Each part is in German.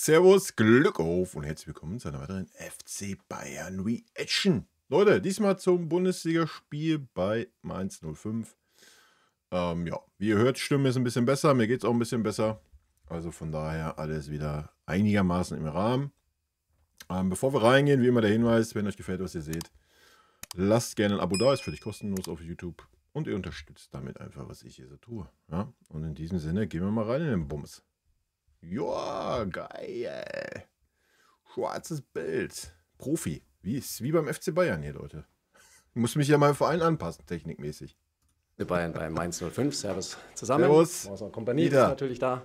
Servus, Glück auf und herzlich willkommen zu einer weiteren FC Bayern Reaction. Leute, diesmal zum Bundesligaspiel bei Mainz 05. Ja, wie ihr hört, Stimme ist ein bisschen besser, mir geht es auch ein bisschen besser. Also von daher alles wieder einigermaßen im Rahmen. Bevor wir reingehen, wie immer der Hinweis, wenn euch gefällt, was ihr seht, lasst gerne ein Abo da, ist für dich kostenlos auf YouTube. Und ihr unterstützt damit einfach, was ich hier so tue. Ja? Und in diesem Sinne gehen wir mal rein in den Bums. Joa, geil. Schwarzes Bild. Profi. Wie beim FC Bayern hier, Leute. Ich muss mich ja mal im Verein anpassen, technikmäßig. Bayern bei Mainz 05. Servus zusammen. Servus. Unsere Kompanie ist natürlich da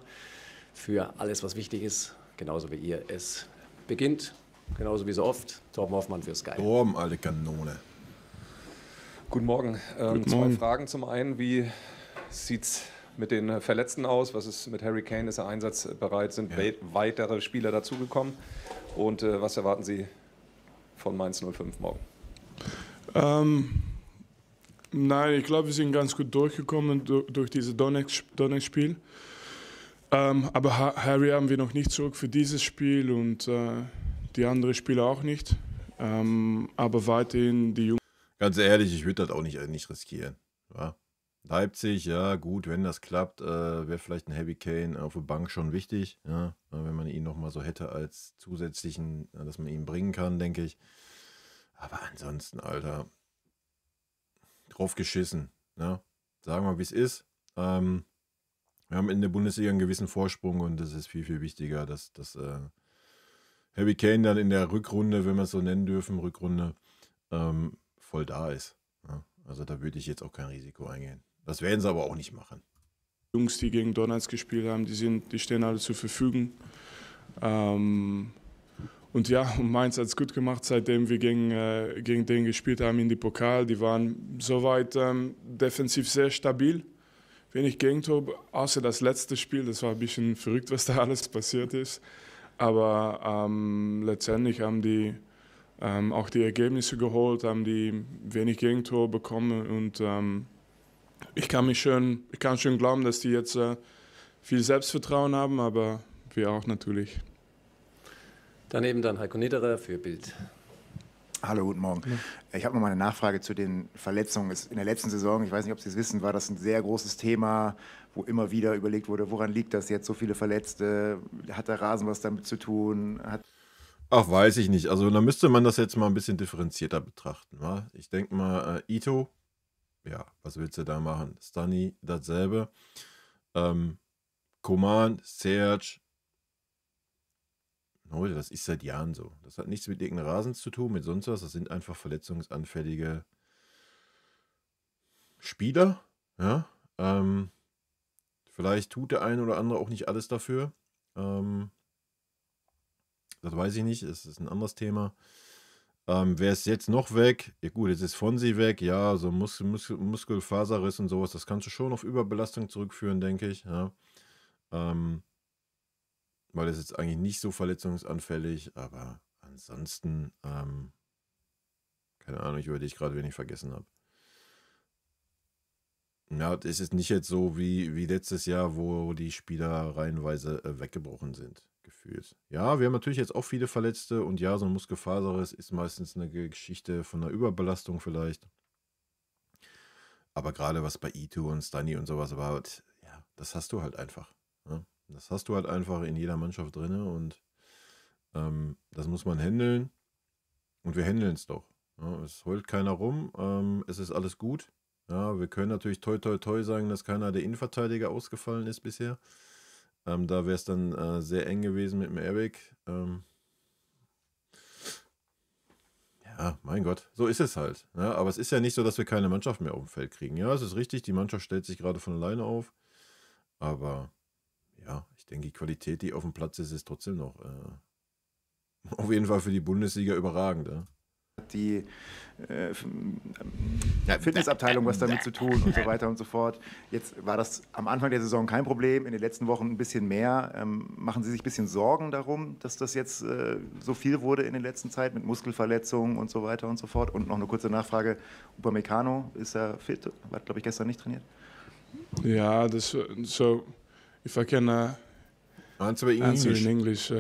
für alles, was wichtig ist. Genauso wie ihr es beginnt. Genauso wie so oft. Torben Hoffmann für Sky. Torben, alte Kanone. Guten Morgen. Zwei Fragen. Zum einen, wie sieht es mit den Verletzten aus? Was ist mit Harry Kane? Ist er einsatzbereit? Sind weitere Spieler dazugekommen? Und was erwarten Sie von Mainz 05 morgen? Nein, ich glaube, wir sind ganz gut durchgekommen durch dieses Donetsk-Spiel. Aber Harry haben wir noch nicht zurück für dieses Spiel und die anderen Spieler auch nicht. Aber weiterhin die Jungs. Ganz ehrlich, ich würde das auch nicht riskieren. Ja? Leipzig, ja gut, wenn das klappt, wäre vielleicht ein Harry Kane auf der Bank schon wichtig. Ja? Wenn man ihn nochmal so hätte als zusätzlichen, dass man ihn bringen kann, denke ich. Aber ansonsten, Alter, drauf geschissen. Ja? Sagen wir, wie es ist. Wir haben in der Bundesliga einen gewissen Vorsprung und es ist viel, viel wichtiger, dass Harry Kane dann in der Rückrunde, wenn wir es so nennen dürfen, Rückrunde, voll da ist. Ja? Also da würde ich jetzt auch kein Risiko eingehen. Das werden sie aber auch nicht machen. Jungs, die gegen Donetsk gespielt haben, die stehen alle zur Verfügung. Und ja, Mainz hat es gut gemacht, seitdem wir gegen den gespielt haben in die Pokal. Die waren soweit defensiv sehr stabil. Wenig Gegentor, außer das letzte Spiel. Das war ein bisschen verrückt, was da alles passiert ist. Aber letztendlich haben die auch die Ergebnisse geholt, haben die wenig Gegentor bekommen. Und ich kann schon glauben, dass die jetzt viel Selbstvertrauen haben, aber wir auch natürlich. Daneben dann Heiko Niederer für Bild. Hallo, guten Morgen. Ich habe noch mal eine Nachfrage zu den Verletzungen. In der letzten Saison, ich weiß nicht, ob Sie es wissen, war das ein sehr großes Thema, wo immer wieder überlegt wurde, woran liegt das jetzt, so viele Verletzte? Hat der Rasen was damit zu tun? Ach, weiß ich nicht. Also da müsste man das jetzt mal ein bisschen differenzierter betrachten. Wa? Ich denke mal, Ito, ja, was willst du da machen? Stani, dasselbe. Coman, Serge, Leute, das ist seit Jahren so. Das hat nichts mit irgendeinem Rasen zu tun, mit sonst was. Das sind einfach verletzungsanfällige Spieler. Ja? Vielleicht tut der eine oder andere auch nicht alles dafür. Das weiß ich nicht. Das ist ein anderes Thema. Wer ist jetzt noch weg? Ja gut, jetzt ist Fonsi weg. Ja, so Muskelfaserriss und sowas. Das kannst du schon auf Überbelastung zurückführen, denke ich. Ja. Weil das jetzt eigentlich nicht so verletzungsanfällig, aber ansonsten, keine Ahnung, ich überlege gerade, wen ich vergessen habe. Ja, es ist nicht jetzt so wie letztes Jahr, wo die Spieler reihenweise weggebrochen sind, gefühlt. Ja, wir haben natürlich jetzt auch viele Verletzte und ja, so ein Muskelfaserriss ist meistens eine Geschichte von einer Überbelastung vielleicht. Aber gerade was bei Ito und Stani und sowas war, ja, das hast du halt einfach. Ja? Das hast du halt einfach in jeder Mannschaft drin und das muss man handeln und wir handeln es doch. Ja, es heult keiner rum, es ist alles gut. Ja, wir können natürlich toi toi toi sagen, dass keiner der Innenverteidiger ausgefallen ist bisher. Da wäre es dann sehr eng gewesen mit dem Eric. Ja, mein Gott, so ist es halt. Ja, aber es ist ja nicht so, dass wir keine Mannschaft mehr auf dem Feld kriegen. Ja, es ist richtig, die Mannschaft stellt sich gerade von alleine auf. Aber ja, ich denke, die Qualität, die auf dem Platz ist, ist trotzdem noch auf jeden Fall für die Bundesliga überragend. Ja? Die Fitnessabteilung was damit zu tun und so weiter und so fort. Jetzt war das am Anfang der Saison kein Problem, in den letzten Wochen ein bisschen mehr. Machen Sie sich ein bisschen Sorgen darum, dass das jetzt so viel wurde in der letzten Zeit mit Muskelverletzungen und so weiter und so fort? Und noch eine kurze Nachfrage, Upamecano, ist er fit? Hat, glaube ich, gestern nicht trainiert? Ja, das so. Ich verkenne Answer in English.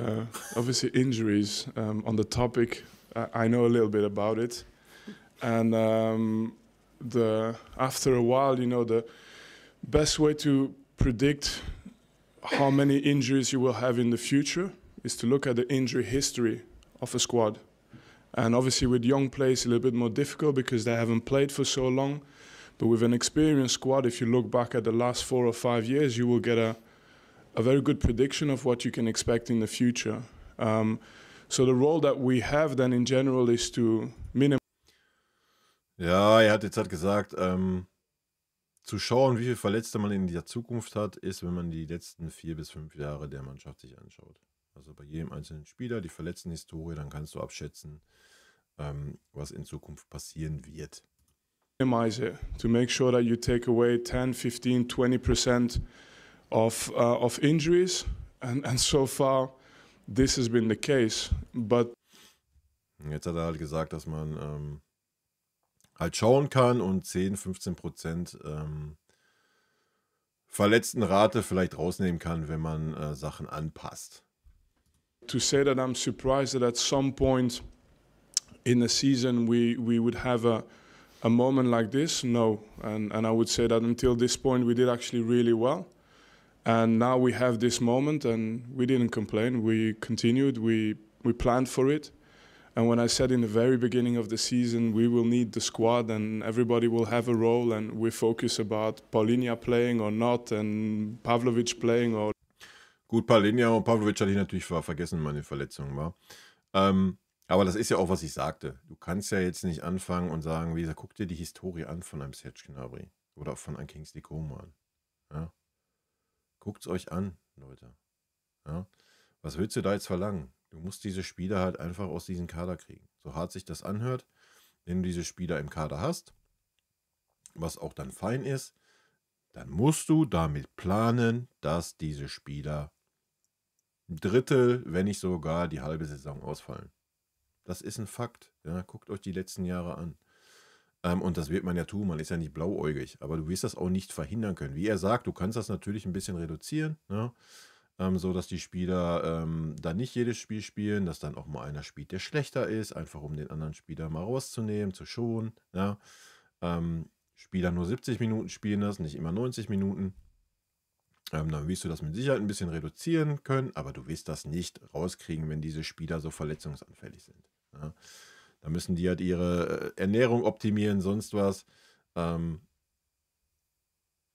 Obviously, injuries on the topic. I know a little bit about it, and after a while, the best way to predict how many injuries you will have in the future is to look at the injury history of a squad. And obviously, with young players, it's a little bit more difficult because they haven't played for so long. But with an experienced squad, if you look back at the last 4 or 5 years, you will get a very good prediction of what you can expect in the future. So the role that we have then in general is to minimize. Ja, er hat jetzt halt gesagt, zu schauen, wie viele Verletzte man in der Zukunft hat, ist, wenn man die letzten 4 bis 5 Jahre der Mannschaft sich anschaut. Also bei jedem einzelnen Spieler, die Verletztenhistorie, dann kannst du abschätzen, was in Zukunft passieren wird. Minimize it, to make sure that you take away 10, 15, 20% of injuries. And so far, this has been the case. But jetzt hat er halt gesagt, dass man halt schauen kann und 10, 15% Verletztenrate vielleicht rausnehmen kann, wenn man Sachen anpasst. To say that I'm surprised that at some point in the season we would have a moment like this, no. And I would say that until this point we did actually really well. And now we have this moment and we didn't complain. We continued, we planned for it. And when I said in the very beginning of the season we will need the squad and everybody will have a role and we focus about Paulinho playing or not and Pavlovic playing or... Gut, Paulinho und Pavlovic hatte ich natürlich vergessen, meine Verletzung war. Aber das ist ja auch, was ich sagte. Du kannst ja jetzt nicht anfangen und sagen, wie gesagt, guck dir die Historie an von einem Serge Gnabry oder auch von einem Kingsley Coman. Ja? Guckt es euch an, Leute. Ja? Was willst du da jetzt verlangen? Du musst diese Spieler halt einfach aus diesem Kader kriegen. So hart sich das anhört, wenn du diese Spieler im Kader hast, was auch dann fein ist, dann musst du damit planen, dass diese Spieler ein Drittel, wenn nicht sogar die halbe Saison ausfallen. Das ist ein Fakt. Ja? Guckt euch die letzten Jahre an. Und das wird man ja tun, man ist ja nicht blauäugig, aber du wirst das auch nicht verhindern können. Wie er sagt, du kannst das natürlich ein bisschen reduzieren, ne? So dass die Spieler dann nicht jedes Spiel spielen, dass dann auch mal einer spielt, der schlechter ist, einfach um den anderen Spieler mal rauszunehmen, zu schonen. Ja? Spieler nur 70 Minuten spielen lassen, nicht immer 90 Minuten. Dann wirst du das mit Sicherheit ein bisschen reduzieren können, aber du wirst das nicht rauskriegen, wenn diese Spieler so verletzungsanfällig sind. Ja? Da müssen die halt ihre Ernährung optimieren, sonst was.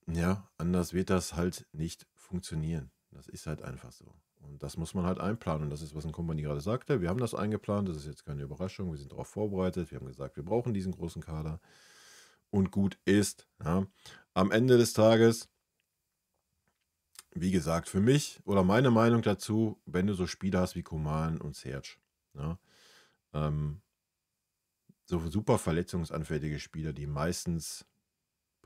Ja, anders wird das halt nicht funktionieren. Das ist halt einfach so. Und das muss man halt einplanen. Und das ist, was ein Kompanie gerade sagte. Wir haben das eingeplant. Das ist jetzt keine Überraschung. Wir sind darauf vorbereitet. Wir haben gesagt, wir brauchen diesen großen Kader. Und gut ist. Ja. Am Ende des Tages, wie gesagt, für mich oder meine Meinung dazu, wenn du so Spieler hast wie Coman und Serge, ja, so super verletzungsanfällige Spieler, die meistens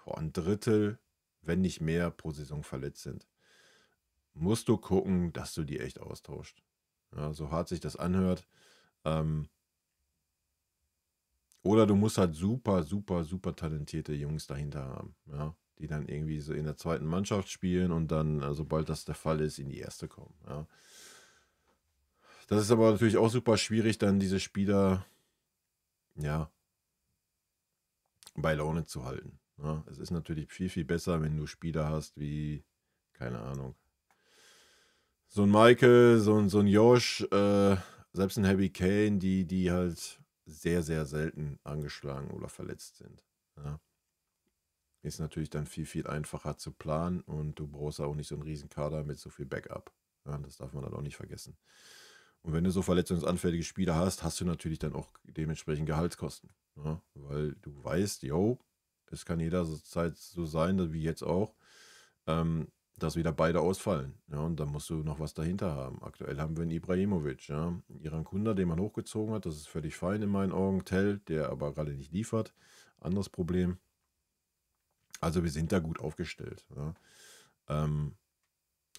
ein Drittel, wenn nicht mehr, pro Saison verletzt sind, musst du gucken, dass du die echt austauscht. Ja, so hart sich das anhört. Oder du musst halt super, super, super talentierte Jungs dahinter haben, ja, die dann irgendwie so in der zweiten Mannschaft spielen und dann, sobald das der Fall ist, in die erste kommen. Ja. Das ist aber natürlich auch super schwierig, dann diese Spieler ja bei Laune zu halten. Ja. Es ist natürlich viel, viel besser, wenn du Spieler hast wie, keine Ahnung, so ein Michael, so ein Josh, selbst ein Harry Kane, die halt sehr, sehr selten angeschlagen oder verletzt sind. Ja. Ist natürlich dann viel, viel einfacher zu planen und du brauchst auch nicht so einen riesen Kader mit so viel Backup. Ja, das darf man dann auch nicht vergessen. Und wenn du so verletzungsanfällige Spieler hast, hast du natürlich dann auch dementsprechend Gehaltskosten. Ja, weil du weißt, es kann jederzeit so sein, wie jetzt auch, dass wieder beide ausfallen. Ja, und dann musst du noch was dahinter haben. Aktuell haben wir einen Ibrahimovic, ja, Iran Kunda, den man hochgezogen hat. Das ist völlig fein in meinen Augen. Tell, der aber gerade nicht liefert. Anderes Problem. Also wir sind da gut aufgestellt. Ja.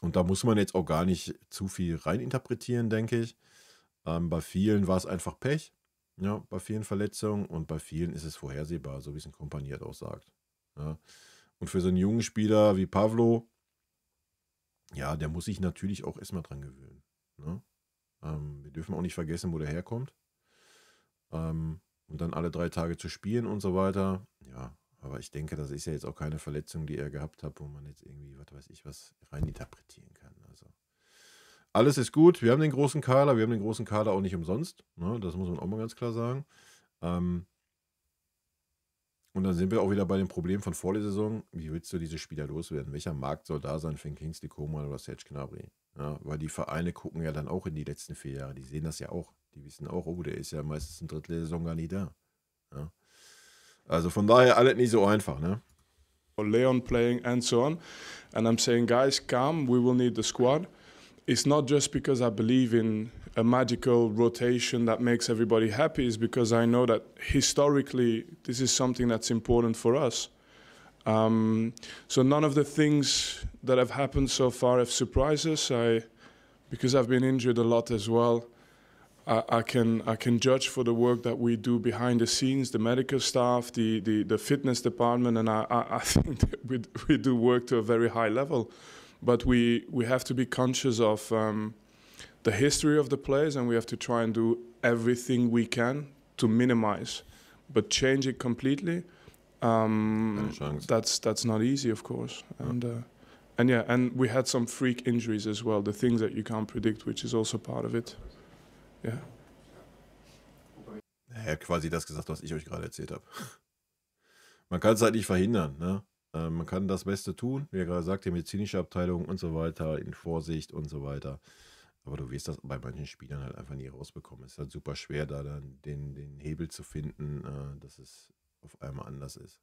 Und da muss man jetzt auch gar nicht zu viel reininterpretieren, denke ich. Bei vielen war es einfach Pech. Ja, bei vielen Verletzungen und bei vielen ist es vorhersehbar, so wie es ein Kompaniert auch sagt. Ja. Und für so einen jungen Spieler wie Pavlo, ja, der muss sich natürlich auch erstmal dran gewöhnen. Ne? Wir dürfen auch nicht vergessen, wo der herkommt. Und dann alle 3 Tage zu spielen und so weiter. Ja, aber ich denke, das ist ja jetzt auch keine Verletzung, die er gehabt hat, wo man jetzt irgendwie, was weiß ich, was reininterpretieren kann. Also alles ist gut. Wir haben den großen Kader. Wir haben den großen Kader auch nicht umsonst. Ne? Das muss man auch mal ganz klar sagen. Und dann sind wir auch wieder bei dem Problem von vor der Saison. Wie willst du diese Spieler loswerden? Welcher Markt soll da sein für Kingsley Coman oder Serge Gnabry? Ja, weil die Vereine gucken ja dann auch in die letzten 4 Jahre. Die sehen das ja auch. Die wissen auch, oh, der ist ja meistens ein Drittel der Saison gar nicht da. Ja. Also von daher alles nicht so einfach, ne? Leon playing and so on. And I'm saying, guys, calm, we will need the squad. It's not just because I believe in a magical rotation that makes everybody happy, it's because I know that historically this is something that's important for us. So none of the things that have happened so far have surprised us. Because I've been injured a lot as well, I can judge for the work that we do behind the scenes, the medical staff, the fitness department, and I think that we do work to a very high level. But we have to be conscious of the history of the players, and we have to try and do everything we can to minimize. But change it completely, that's not easy, of course. And we had some freak injuries as well, the things that you can't predict, which is also part of it. Yeah. Er hat quasi das gesagt, was ich euch gerade erzählt habe. Man kann es halt nicht verhindern, ne? Man kann das Beste tun, wie er gerade sagt, die medizinische Abteilung und so weiter, in Vorsicht und so weiter. Aber du wirst das bei manchen Spielern halt einfach nie rausbekommen. Es ist halt super schwer, da dann den Hebel zu finden, dass es auf einmal anders ist.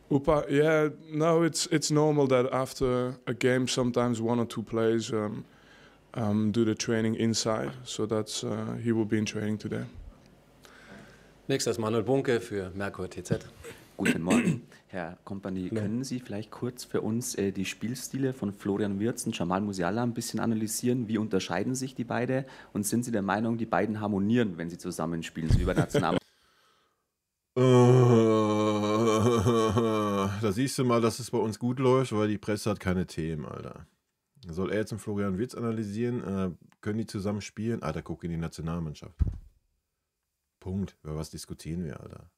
Upa, yeah, no, it's normal that after a game sometimes 1 or 2 players do the training inside. So that's he will be in training today. Nächstes Manuel Bunke für Merkur TZ. Guten Morgen, Herr Kompany. Können Sie vielleicht kurz für uns die Spielstile von Florian Wirtz und Jamal Musiala ein bisschen analysieren? Wie unterscheiden sich die beiden? Und sind Sie der Meinung, die beiden harmonieren, wenn sie zusammenspielen, so wie bei Nationalmannschaft? Da siehst du mal, dass es bei uns gut läuft, weil die Presse hat keine Themen, Alter. Soll er jetzt einen Florian Wirtz analysieren? Können die zusammen spielen? Alter, guck in die Nationalmannschaft. Punkt. Über was diskutieren wir, Alter?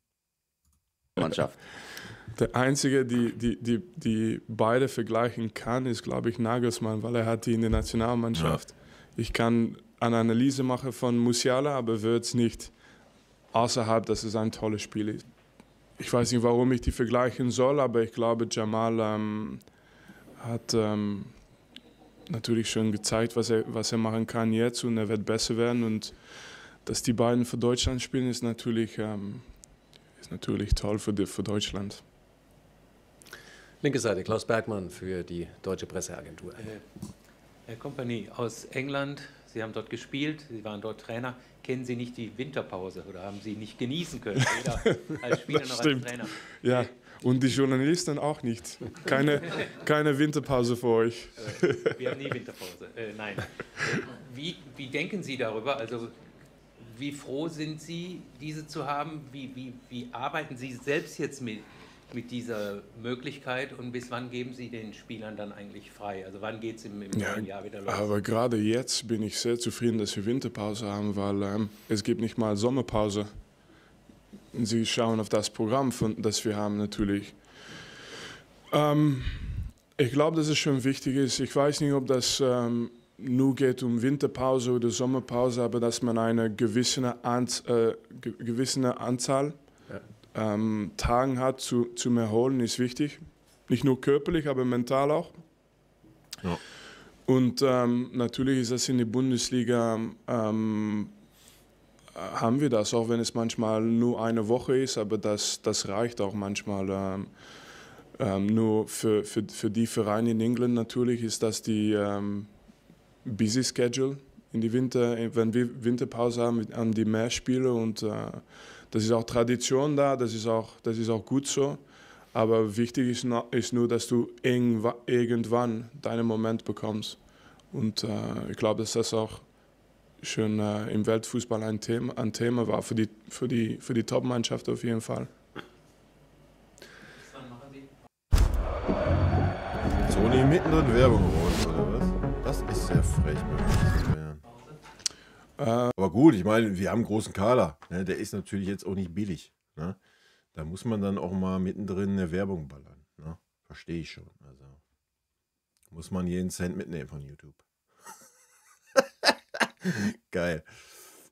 Mannschaft. Der Einzige, die beide vergleichen kann, ist, glaube ich, Nagelsmann, weil er hat die in der Nationalmannschaft. Ja. Ich kann eine Analyse machen von Musiala, aber Wirtz nicht. Außerhalb, dass es ein tolles Spiel ist. Ich weiß nicht, warum ich die vergleichen soll, aber ich glaube, Jamal hat natürlich schon gezeigt, was er machen kann jetzt, und er wird besser werden. Und dass die beiden für Deutschland spielen, ist natürlich toll für Deutschland. Linke Seite, Klaus Bergmann für die Deutsche Presseagentur. Herr Kompany, aus England, Sie haben dort gespielt, Sie waren dort Trainer. Kennen Sie nicht die Winterpause oder haben Sie nicht genießen können, weder als Spieler noch als Trainer? Ja, und die Journalisten auch nicht. Keine Winterpause für euch. Wir haben nie Winterpause. Nein. Wie denken Sie darüber? Also wie froh sind Sie, diese zu haben? Wie arbeiten Sie selbst jetzt mit dieser Möglichkeit, und bis wann geben Sie den Spielern dann eigentlich frei? Also wann geht es im neuen Jahr wieder los? Aber gerade jetzt bin ich sehr zufrieden, dass wir Winterpause haben, weil es gibt nicht mal Sommerpause. Sie schauen auf das Programm, das wir haben natürlich. Ich glaube, dass es schon wichtig ist. Ich weiß nicht, ob das nur geht um Winterpause oder Sommerpause, aber dass man eine gewisse Anzahl Tagen hat zum Erholen, ist wichtig. Nicht nur körperlich, aber mental auch. Ja. Und natürlich ist das in der Bundesliga, haben wir das, auch wenn es manchmal nur eine Woche ist, aber das reicht auch manchmal. Nur für die Vereine in England natürlich ist das die busy Schedule in die wenn wir Winterpause haben die mehr Spiele, und das ist auch Tradition da, das ist auch gut so. Aber wichtig ist nur, dass du irgendwann deinen Moment bekommst. Und ich glaube, dass das auch schon im Weltfußball ein Thema war, für die Top-Mannschaft auf jeden Fall. Sony mittendrin Werbung raus, oder was? Das ist sehr frech bei Bayern. Aber gut, ich meine, wir haben einen großen Kader. Ne? Der ist natürlich jetzt auch nicht billig. Ne? Da muss man dann auch mal mittendrin eine Werbung ballern. Ne? Verstehe ich schon. Also muss man jeden Cent mitnehmen von YouTube. Geil.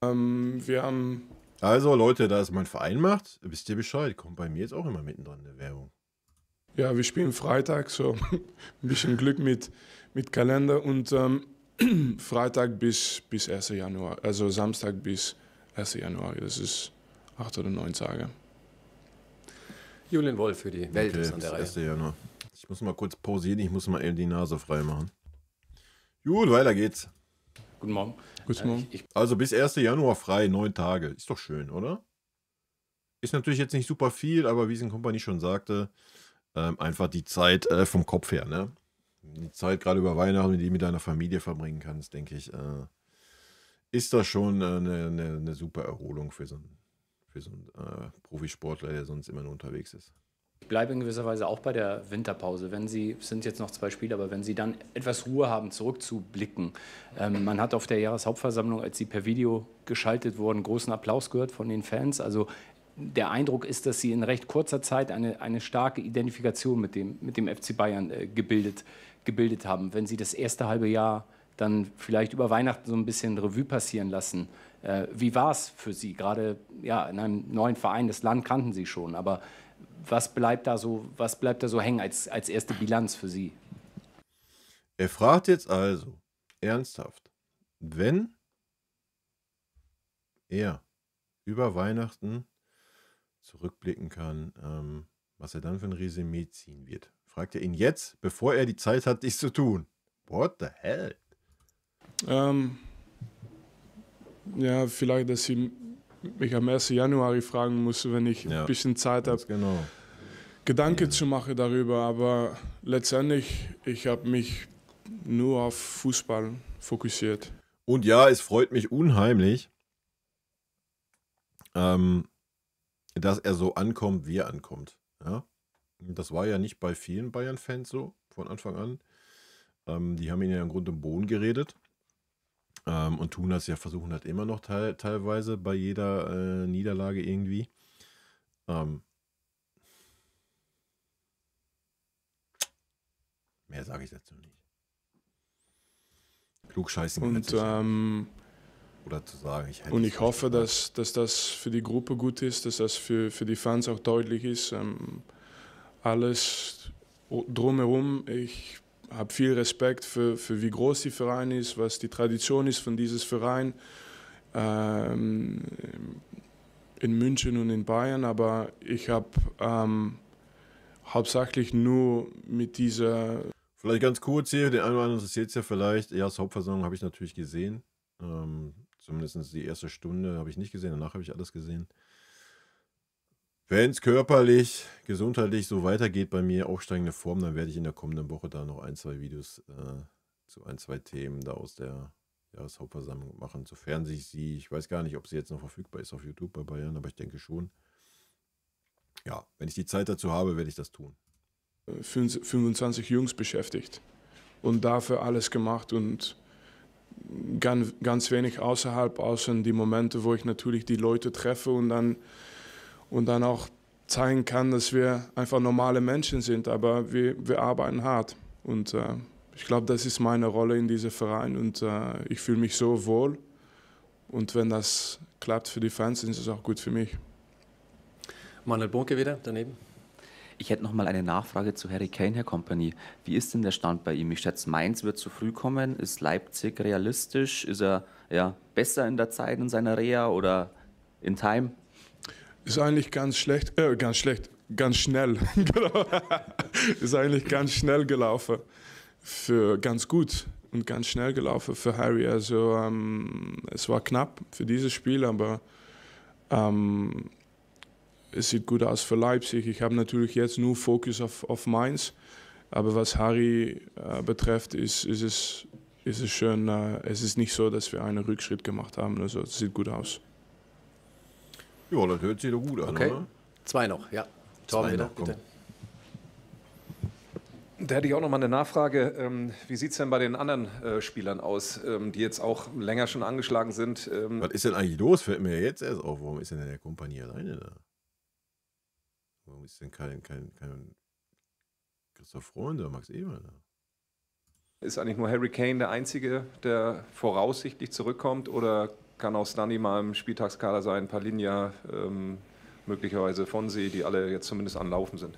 Wir haben... Also Leute, da es mein Verein macht, wisst ihr Bescheid. Kommt bei mir jetzt auch immer mittendrin eine Werbung. Ja, wir spielen Freitag, so ein bisschen Glück mit Kalender und Freitag bis 1. Januar, also Samstag bis 1. Januar, das ist 8 oder 9 Tage. Julian Wolf für die Welt Okay, ist an der Reihe. 1. Januar. Ich muss mal kurz pausieren, ich muss mal eben die Nase frei machen. Gut, weiter geht's. Guten Morgen. Guten Morgen. Also bis 1. Januar frei, 9 Tage. Ist doch schön, oder? Ist natürlich jetzt nicht super viel, aber wie es in Kompanie schon sagte, einfach die Zeit vom Kopf her, ne? Die Zeit gerade über Weihnachten, die du mit deiner Familie verbringen kannst, denke ich, ist das schon eine super Erholung für so einen Profisportler, der sonst immer nur unterwegs ist. Ich bleibe in gewisser Weise auch bei der Winterpause. Wenn Sie, es sind jetzt noch 2 Spiele, aber wenn Sie dann etwas Ruhe haben, zurückzublicken. Man hat auf der Jahreshauptversammlung, als Sie per Video geschaltet wurden, großen Applaus gehört von den Fans. Also der Eindruck ist, dass Sie in recht kurzer Zeit eine starke Identifikation mit dem FC Bayern gebildet haben. Wenn Sie das erste halbe Jahr dann vielleicht über Weihnachten so ein bisschen Revue passieren lassen, wie war es für Sie? Gerade ja, in einem neuen Verein, das Land kannten Sie schon, aber was bleibt da so hängen als erste Bilanz für Sie? Er fragt jetzt also ernsthaft, wenn er über Weihnachten zurückblicken kann, was er dann für ein Resümee ziehen wird. Fragt er ihn jetzt, bevor er die Zeit hat, dies zu tun. What the hell? Ja, vielleicht, dass ich mich am 1. Januar fragen muss, wenn ich ein bisschen Zeit habe, genau. Gedanken zu machen darüber. Aber letztendlich, ich habe mich nur auf Fußball fokussiert. Und ja, es freut mich unheimlich, dass er so ankommt, wie er ankommt. Ja? Das war ja nicht bei vielen Bayern-Fans so von Anfang an. Die haben ihn ja im Grunde im Boden geredet. Und tun das ja, versuchen halt immer noch teilweise bei jeder Niederlage irgendwie. Mehr sage ich dazu nicht. Klugscheißen Und, oder zu sagen, ich hoffe, dass das für die Gruppe gut ist, dass das für die Fans auch deutlich ist. Alles drumherum, ich habe viel Respekt für wie groß der Verein ist, was die Tradition ist von diesem Verein in München und in Bayern, aber ich habe hauptsächlich nur mit dieser... Vielleicht ganz kurz hier, den einen oder anderen interessiert es ja vielleicht. Jahreshauptversammlung habe ich natürlich gesehen. Zumindest die erste Stunde habe ich nicht gesehen, danach habe ich alles gesehen. Wenn es körperlich, gesundheitlich so weitergeht bei mir, aufsteigende Form, dann werde ich in der kommenden Woche da noch 1-2 Videos zu 1-2 Themen da aus der Jahreshauptversammlung machen. Sofern ich weiß gar nicht, ob sie jetzt noch verfügbar ist auf YouTube bei Bayern, aber ich denke schon. Ja, wenn ich die Zeit dazu habe, werde ich das tun. 25 Jungs beschäftigt und dafür alles gemacht und ganz wenig außerhalb, außer die Momente, wo ich natürlich die Leute treffe und dann auch zeigen kann, dass wir einfach normale Menschen sind, aber wir arbeiten hart. Und ich glaube, das ist meine Rolle in diesem Verein und ich fühle mich so wohl. Und wenn das klappt für die Fans, ist es auch gut für mich. Manuel Bonke wieder daneben. Ich hätte noch mal eine Nachfrage zu Harry Kane, Herr Kompanie. Wie ist denn der Stand bei ihm? Ich schätze, Mainz wird zu früh kommen. Ist Leipzig realistisch? Ist er besser in der Zeit in seiner Reha oder in Time? Ist eigentlich ganz schnell. Ist eigentlich ganz schnell gelaufen. Ganz gut und ganz schnell gelaufen für Harry. Also es war knapp für dieses Spiel, aber es sieht gut aus für Leipzig. Ich habe natürlich jetzt nur Fokus auf Mainz, aber was Harry betrifft, ist es schön. Es ist nicht so, dass wir einen Rückschritt gemacht haben. Also es sieht gut aus. Ja, das hört sich doch gut an, okay. oder? 2 noch, ja. Torben wieder, bitte. Da hätte ich auch noch mal eine Nachfrage. Wie sieht es denn bei den anderen Spielern aus, die jetzt auch länger schon angeschlagen sind? Was ist denn eigentlich los? Fällt mir jetzt erst auf. Warum ist denn der Kompanie alleine da? Warum ist denn kein Christoph Freund oder Max Eber da? Ist eigentlich nur Harry Kane der Einzige, der voraussichtlich zurückkommt? Oder kann auch Stanley mal im Spieltagskader sein, Palinja, möglicherweise Fonsi, die alle jetzt zumindest am Laufen sind?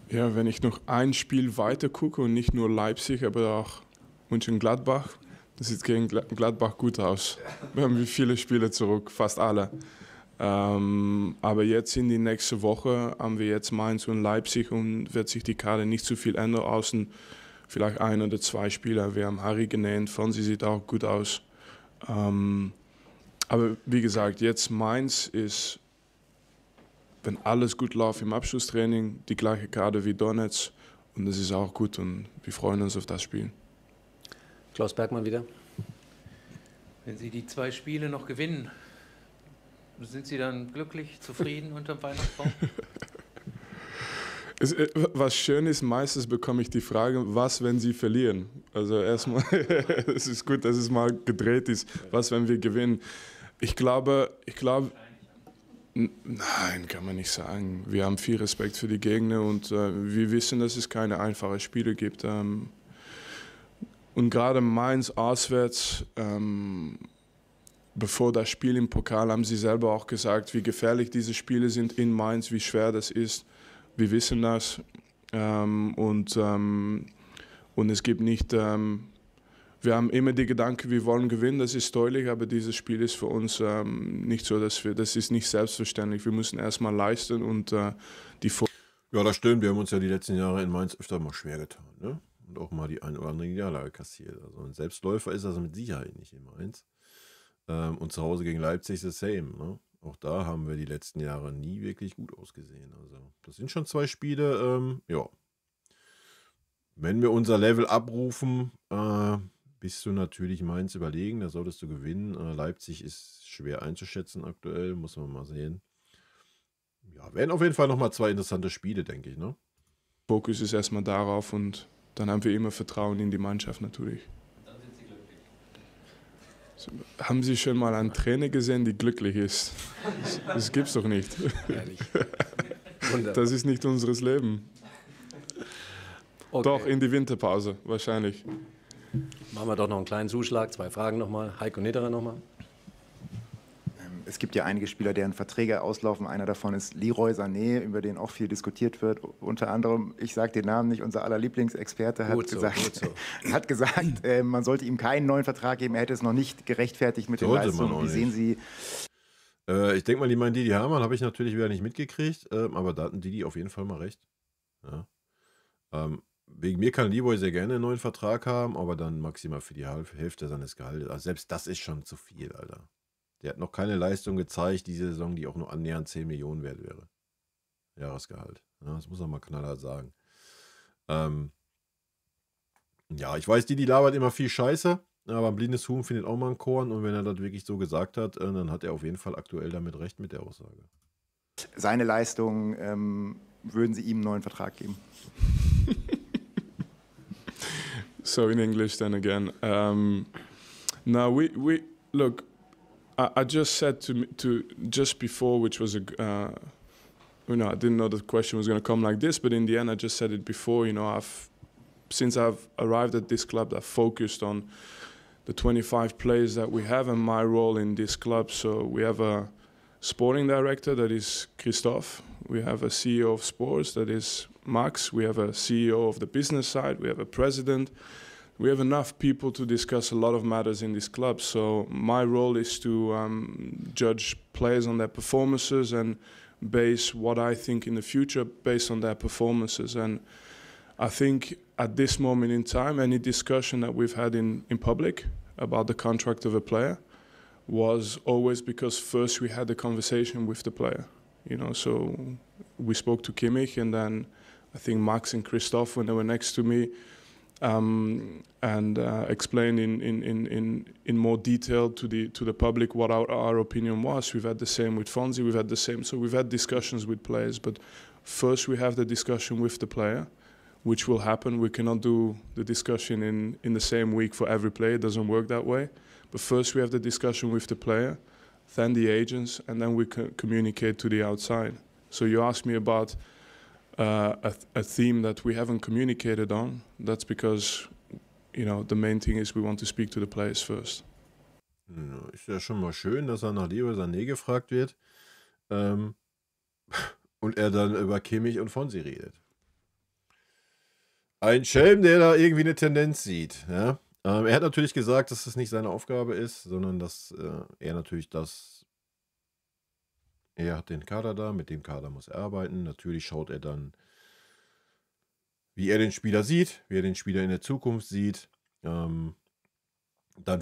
Ja, wenn ich noch ein Spiel weiter gucke und nicht nur Leipzig, aber auch Mönchengladbach, das sieht gegen Gladbach gut aus. Wir haben viele Spiele zurück, fast alle. Aber jetzt in die nächste Woche haben wir jetzt Mainz und Leipzig und wird sich die Karte nicht so viel ändern, außen vielleicht 1 oder 2 Spieler. Wir haben Harry genannt, Fonsi sieht auch gut aus. Aber wie gesagt, jetzt Mainz ist, wenn alles gut läuft im Abschlusstraining, die gleiche Karte wie Donetsk und das ist auch gut und wir freuen uns auf das Spiel. Klaus Bergmann wieder. Wenn Sie die 2 Spiele noch gewinnen, sind Sie dann glücklich, zufrieden unterm Weihnachtsbaum? Was schön ist, meistens bekomme ich die Frage, was, wenn Sie verlieren? Also erstmal, es ist gut, dass es mal gedreht ist, was, wenn wir gewinnen? Ich glaube, nein, kann man nicht sagen. Wir haben viel Respekt für die Gegner und wir wissen, dass es keine einfachen Spiele gibt. Und gerade Mainz auswärts, bevor das Spiel im Pokal, haben sie selber auch gesagt, wie gefährlich diese Spiele sind in Mainz, wie schwer das ist. Wir wissen das. Und es gibt nicht... wir haben immer die Gedanken, wir wollen gewinnen, das ist deutlich, aber dieses Spiel ist für uns nicht so, das ist nicht selbstverständlich. Wir müssen erstmal leisten und die... Ja, das stimmt. Wir haben uns ja die letzten Jahre in Mainz öfter mal schwer getan, ne? Und auch mal die ein oder andere Niederlage kassiert. Also ein Selbstläufer ist das mit Sicherheit nicht in Mainz. Und zu Hause gegen Leipzig ist das same, ne? Auch da haben wir die letzten Jahre nie wirklich gut ausgesehen. Also das sind schon 2 Spiele, ja. Wenn wir unser Level abrufen, bist du natürlich Mainz überlegen, da solltest du gewinnen. Leipzig ist schwer einzuschätzen aktuell, muss man mal sehen. Ja, werden auf jeden Fall nochmal 2 interessante Spiele, denke ich, ne? Fokus ist erstmal darauf und dann haben wir immer Vertrauen in die Mannschaft natürlich. Und dann sind Sie glücklich. Haben Sie schon mal einen Trainer gesehen, der glücklich ist? Das gibt's doch nicht. Ehrlich. Das ist nicht unseres Leben. Okay. Doch, in die Winterpause, wahrscheinlich. Machen wir doch noch einen kleinen Zuschlag. 2 Fragen nochmal. Heiko Nitterer nochmal. Es gibt ja einige Spieler, deren Verträge auslaufen. Einer davon ist Leroy Sané, über den auch viel diskutiert wird. Unter anderem, ich sage den Namen nicht, unser aller Lieblingsexperte hat gesagt, man sollte ihm keinen neuen Vertrag geben. Er hätte es noch nicht gerechtfertigt mit den Leistungen. Wie sehen Sie? Ich denke mal, die meinen Didi Hamann habe ich natürlich wieder nicht mitgekriegt, aber da hatten Didi auf jeden Fall mal recht. Ja. Wegen mir kann Leroy sehr gerne einen neuen Vertrag haben, aber dann maximal für die Hälfte seines Gehaltes. Also selbst das ist schon zu viel, Alter. Der hat noch keine Leistung gezeigt, diese Saison, die auch nur annähernd 10 Millionen wert wäre. Jahresgehalt. Ja, das muss man mal knallhart sagen. Ja, ich weiß, Didi labert immer viel Scheiße, aber ein blindes Huhn findet auch mal ein Korn und wenn er das wirklich so gesagt hat, dann hat er auf jeden Fall aktuell damit recht mit der Aussage. Seine Leistung, würden Sie ihm einen neuen Vertrag geben? So in English then again. Now we look. I just said to just before, which was I didn't know the question was going to come like this, but in the end, I just said it before. Since I've arrived at this club, I've focused on the 25 players that we have and my role in this club. So we have a sporting director that is Christoph. We have a CEO of sports that is Max. We have a CEO of the business side. We have a president. We have enough people to discuss a lot of matters in this club. So my role is to judge players on their performances and base what I think in the future based on their performances. And I think at this moment in time, any discussion that we've had in public about the contract of a player was always because first we had a conversation with the player. So we spoke to Kimmich, and then I think Max and Christoph, when they were next to me, and explained in more detail to the public what our opinion was. We've had the same with Fonsi. We've had the same. So we've had discussions with players, but first we have the discussion with the player. which will happen. We cannot do the discussion in the same week for every player. It doesn't work that way. But first we have the discussion with the player, then the agents, and then we communicate to the outside. So you asked me about a theme that we haven't communicated on. That's because, the main thing is we want to speak to the players first. Ist ja schon mal schön, dass er nach Leroy Sané gefragt wird und er dann über Kimmich und Fonsi redet. Ein Schelm, der da irgendwie eine Tendenz sieht. Ja? Er hat natürlich gesagt, dass das nicht seine Aufgabe ist, sondern dass er natürlich er hat den Kader da, mit dem Kader muss er arbeiten. Natürlich schaut er dann, wie er den Spieler sieht, wie er den Spieler in der Zukunft sieht. Dann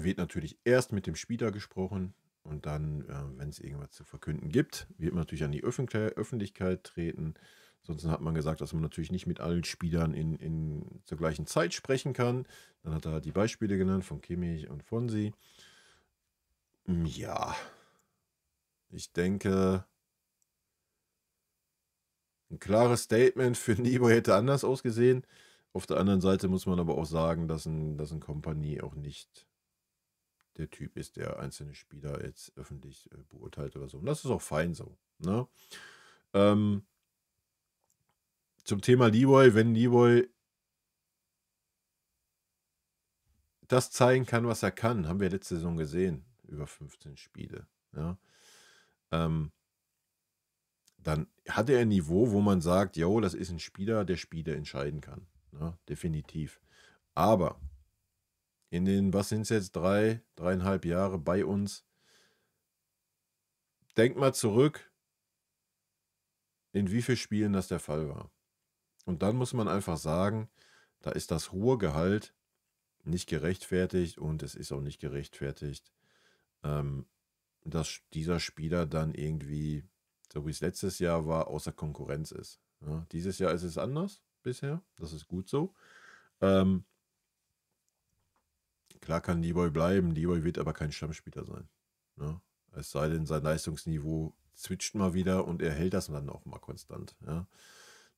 wird natürlich erst mit dem Spieler gesprochen und dann, wenn es irgendwas zu verkünden gibt, wird man natürlich an die Öffentlichkeit treten. Sonst hat man gesagt, dass man natürlich nicht mit allen Spielern zur gleichen Zeit sprechen kann. Dann hat er die Beispiele genannt von Kimmich und Fonsi. Ja, ich denke, ein klares Statement für Leroy hätte anders ausgesehen. Auf der anderen Seite muss man aber auch sagen, dass ein Kompanie auch nicht der Typ ist, der einzelne Spieler jetzt öffentlich beurteilt oder so. Und das ist auch fein so. Ne? Zum Thema Leroy, wenn Leroy das zeigen kann, was er kann, haben wir letzte Saison gesehen, über 15 Spiele. Ja? Dann hat er ein Niveau, wo man sagt, jo, das ist ein Spieler, der Spiele entscheiden kann. Ja? Definitiv. Aber in den, was sind es jetzt, 3,5 Jahre bei uns, denkt mal zurück, in wie vielen Spielen das der Fall war. Und dann muss man einfach sagen, da ist das hohe Gehalt nicht gerechtfertigt und es ist auch nicht gerechtfertigt, dass dieser Spieler dann irgendwie, so wie es letztes Jahr war, außer Konkurrenz ist. Ja, dieses Jahr ist es anders bisher, das ist gut so. Klar kann Leroy bleiben, Leroy wird aber kein Stammspieler sein. Ja? Es sei denn, sein Leistungsniveau switcht mal wieder und er hält das dann auch mal konstant. Ja?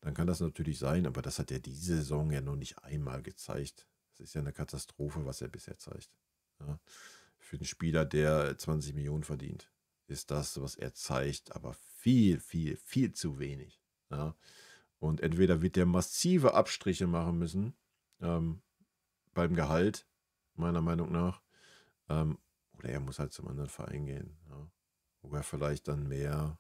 Dann kann das natürlich sein, aber das hat er diese Saison ja noch nicht einmal gezeigt. Das ist ja eine Katastrophe, was er bisher zeigt. Ja? Für einen Spieler, der 20 Millionen verdient, ist das, was er zeigt, aber viel, viel, viel zu wenig. Ja? Und entweder wird der massive Abstriche machen müssen beim Gehalt, meiner Meinung nach, oder er muss halt zum anderen Verein gehen. Ja? Wo er vielleicht dann mehr,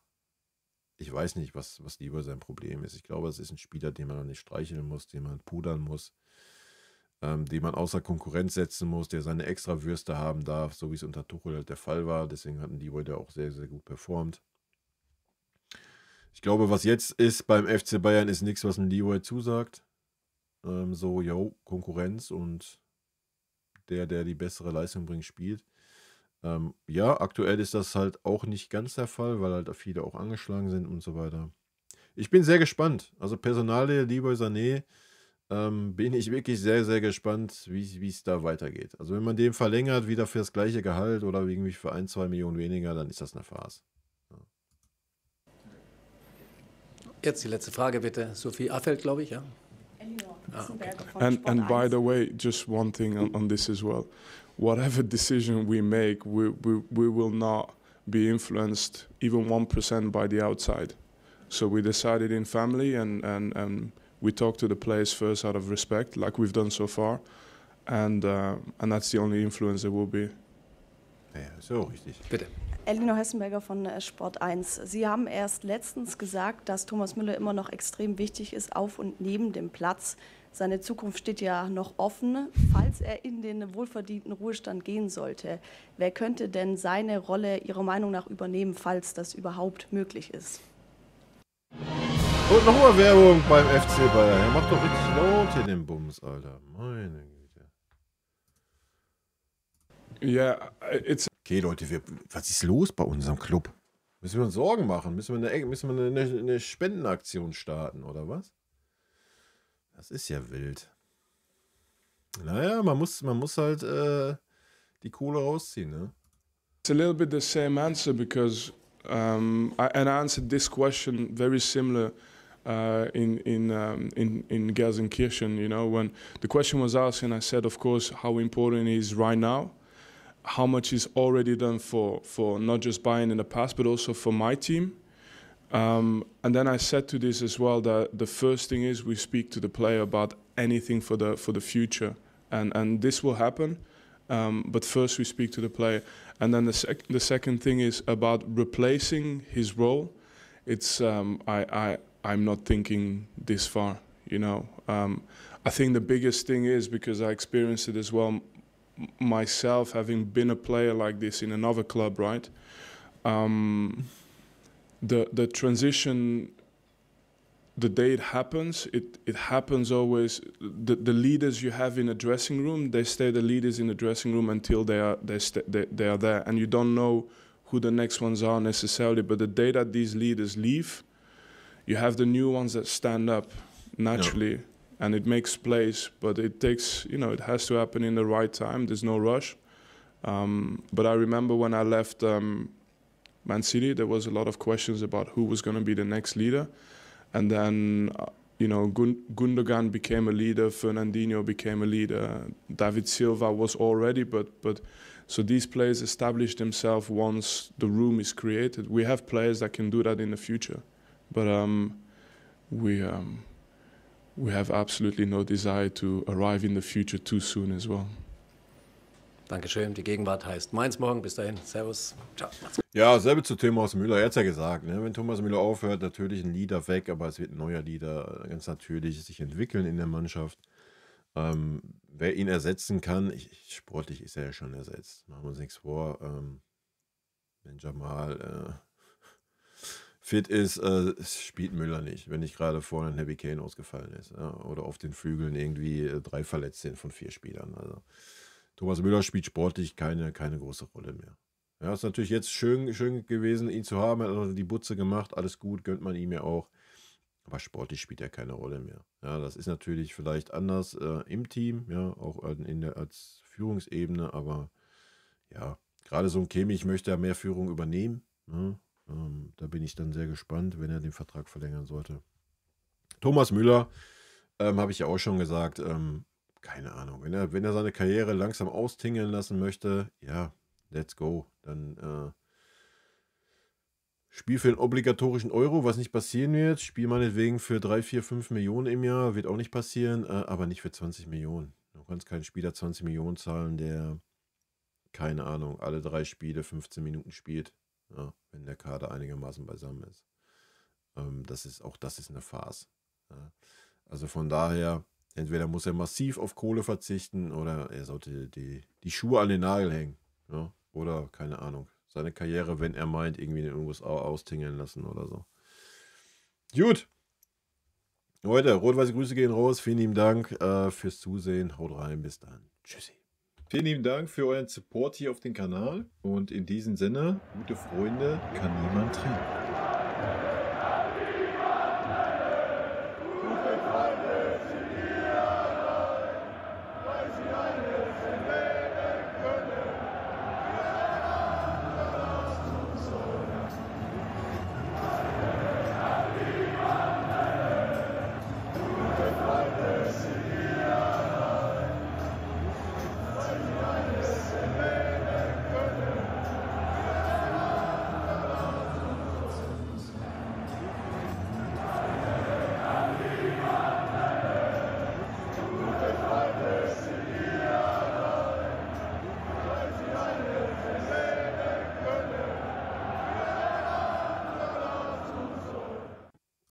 ich weiß nicht, was lieber sein Problem ist. Ich glaube, es ist ein Spieler, den man nicht streicheln muss, den man pudern muss, den man außer Konkurrenz setzen muss, der seine Extrawürste haben darf, so wie es unter Tuchel halt der Fall war. Deswegen hatten die heute auch sehr, sehr gut performt. Ich glaube, was jetzt ist beim FC Bayern, ist nichts, was ein Leroy zusagt. Konkurrenz und der die bessere Leistung bringt, spielt. Ja, aktuell ist das halt auch nicht ganz der Fall, weil halt viele auch angeschlagen sind und so weiter. Ich bin sehr gespannt. Also Personalie, Leroy Sané, bin ich wirklich sehr, sehr gespannt, wie es da weitergeht. Also wenn man den verlängert, wieder für das gleiche Gehalt oder irgendwie für 1-2 Millionen weniger, dann ist das eine Farce. Ja. Jetzt die letzte Frage bitte. Sophie Affeld, glaube ich, ja? And by the way, just one thing on this as well. Whatever decision we make, we will not be influenced even 1% by the outside. So we decided in family and we talked to the players first out of respect, like we've done so far. And that's the only influence there will be. Ja, so richtig. Bitte. Elinor Hessenberger von Sport 1. Sie haben erst letztens gesagt, dass Thomas Müller immer noch extrem wichtig ist, auf und neben dem Platz. Seine Zukunft steht ja noch offen. Falls er in den wohlverdienten Ruhestand gehen sollte, wer könnte denn seine Rolle Ihrer Meinung nach übernehmen, falls das überhaupt möglich ist? Und nochmal Werbung beim FC Bayern. Er macht doch richtig laut hier den Bums, Alter. Meine Güte. Yeah, Okay, Leute, was ist los bei unserem Club? Müssen wir uns Sorgen machen? Müssen wir eine Spendenaktion starten, oder was? Das ist ja wild. Naja, man muss halt die Kohle rausziehen, ne? It's a little bit the same answer because I answered this question very similar in Gelsenkirchen. You know, when the question was asked, and I said, of course, how important it is right now, how much is already done for not just Bayern in the past, but also for my team. And then I said to this as well that the first thing is we speak to the player about anything for the future, and this will happen. But first we speak to the player, and then the second thing is about replacing his role. It's I'm not thinking this far, you know. I think the biggest thing is, because I experienced it as well myself, having been a player like this in another club, right? The transition, the day it happens, it happens always. The leaders you have in a dressing room, they stay the leaders in the dressing room until they are there, and you don't know who the next ones are necessarily. But the day that these leaders leave, you have the new ones that stand up naturally. Yeah. And it makes place, but it takes, you know, it has to happen in the right time. There's no rush. But I remember when I left Man City, there was a lot of questions about who was going to be the next leader. And then, you know, Gundogan became a leader, Fernandinho became a leader, David Silva was already, but so these players establish themselves once the room is created. We have players that can do that in the future, but we have absolutely no desire to arrive in the future too soon as well. Dankeschön. Die Gegenwart heißt Mainz morgen. Bis dahin. Servus. Ciao. Ja, selbe zu Thomas Müller. Er hat es ja gesagt, ne? Wenn Thomas Müller aufhört, natürlich ein Leader weg, aber es wird ein neuer Leader ganz natürlich sich entwickeln in der Mannschaft. Wer ihn ersetzen kann, sportlich ist er ja schon ersetzt. Machen wir uns nichts vor. Wenn Jamal fit ist, spielt Müller nicht, wenn nicht gerade vorne ein Harry Kane ausgefallen ist, ja? Oder auf den Flügeln irgendwie 3 verletzt sind von 4 Spielern. Also Thomas Müller spielt sportlich keine große Rolle mehr. Ja, ist natürlich jetzt schön gewesen, ihn zu haben. Er hat die Butze gemacht, alles gut, gönnt man ihm ja auch. Aber sportlich spielt er keine Rolle mehr. Ja, das ist natürlich vielleicht anders im Team, ja, auch als Führungsebene, aber ja, gerade so ein Kimmich möchte ja mehr Führung übernehmen. Ne? Da bin ich dann sehr gespannt, wenn er den Vertrag verlängern sollte. Thomas Müller, habe ich ja auch schon gesagt, keine Ahnung, wenn er seine Karriere langsam austingeln lassen möchte, ja, let's go. Dann Spiel für den obligatorischen Euro, was nicht passieren wird. Spiel meinetwegen für 3, 4, 5 Millionen im Jahr, wird auch nicht passieren, aber nicht für 20 Millionen. Du kannst keinen Spieler 20 Millionen zahlen, der, keine Ahnung, alle 3 Spiele 15 Minuten spielt, ja, wenn der Kader einigermaßen beisammen ist. Das ist eine Farce. Ja. Also von daher, entweder muss er massiv auf Kohle verzichten oder er sollte die Schuhe an den Nagel hängen. Ja? Oder, keine Ahnung, seine Karriere, wenn er meint, irgendwie in den USA austingeln lassen oder so. Gut. Leute, rot-weiße Grüße gehen raus. Vielen lieben Dank fürs Zusehen. Haut rein, bis dann. Tschüssi. Vielen lieben Dank für euren Support hier auf dem Kanal. Und in diesem Sinne, gute Freunde kann niemand trennen.